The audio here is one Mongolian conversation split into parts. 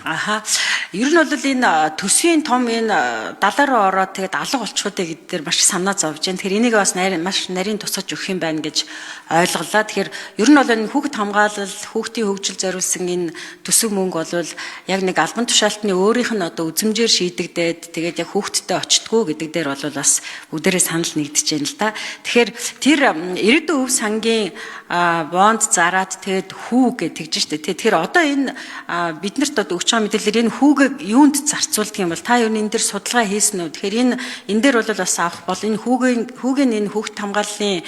Аха. Ер нь бол энэ төсвийн том энэ далаа руу ороод тэгээд алга болчихоодэ гэдэг дээр маш санаа зовж байна. Тэгэхээр энийг бас маш нарийн тусгаж өгөх юм байна гэж ойлголоо. Тэгэхээр ер нь бол энэ хүүхэд хамгаалал, хүүхдийн хөгжил зориулсан энэ төсөв мөнгө бол яг нэг албан тушаалтны өөрийнх нь одоо үзмжээр шийдэгдээд тэгээд яг хүүхдтэй очтгоо гэдэг дээр бол бас бүгдээрээ санал нэгдэж байна л да. Тэгэхээр тэр ирээдүйн өв сангийн бонд зараад тэгээд хүү гэж тэгж штэ. Тэгэхээр одоо энэ биднэрт одоо өгч байгаа мэдээлэлээр энэ хүүгийг юунд зарцуулдаг юм бол та юу энэ дээр судалгаа хийсэн үү? Тэгэхээр энэ дээр бол бас авах бол энэ хүүгийн энэ хүүхд хамгааллын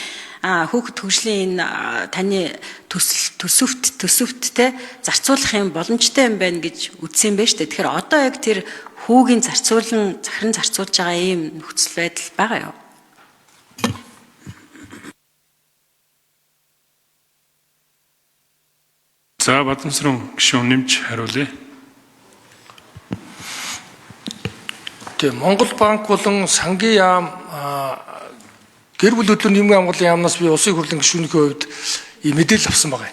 хүүхд хөгжлийн энэ таны төсөвт те зарцуулах юм боломжтой юм байна гэж үзсэн байж тээ. Тэгэхээр одоо яг тэр хүүгийн захиран зарцуулж байгаа ийм нөхцөл байдал байгаа юу? За Бадамсрын гишүүн нэмж хариулъя. Тэгээ Монгол банк болон сангийн яам гэр бүл хөдлөлийн нийгмийн хамгааллын яамнаас би улсын хурлын гишүүнийхээ хувьд ийм мэдээлэл авсан байгаа.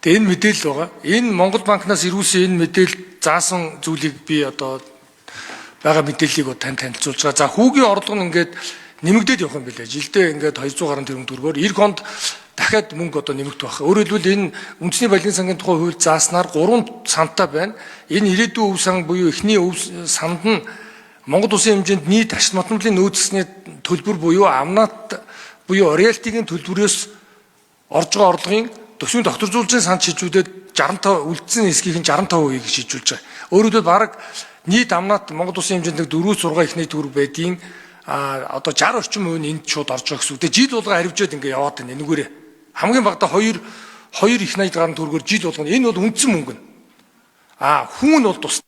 Тэгээ энэ мэдээлэл байгаа. Энэ Монгол банкнаас ирүүлсэн энэ мэдээлэл заасан зүйлийг би одоо байгаа мэдээллийг танд танилцуулж байгаа. За хүүгийн орлого нь ингээд нэмэгдээд явах юм билээ. Жилдээ ингээд 200 гаруй тэрбум төгрөгөөр эх хонд дахиад мөнгө одоо нэмэгдэх байх. Өөрөөр хэлбэл энэ үндэсний балийн сангийн тухай хууль зааснаар 3 сантай байна. Энэ ирээдүйн өв сан буюу эхний өв санд нь Монгол улсын хэмжээнд нийт ашиг математикийн нөөцсний төлбөр буюу амнат буюу роялтигийн төлбөрөөс орж байгаа орлогын төсвийн докторжуулалтын санд шийдвэрлээд 65 үлдсэн эсхийг нь 65% шийдвэрлэж байгаа. Өөрөөр хэлбэл бараг нийт амнат Монгол улсын хэмжээнд 4-6 эхний төгрөг байдгийн одоо 60 орчим хувь нь энд шууд орж байгаа гэсэн үг. Тэгээ жил болгоо харивжээд ингээ яваад байна энэгээрээ. Хамгийн багадаа 2 их 80 гаруй төгрөгөөр жил болгоно. Энэ бол үндсэн мөнгө нь. Хүн нь бол тус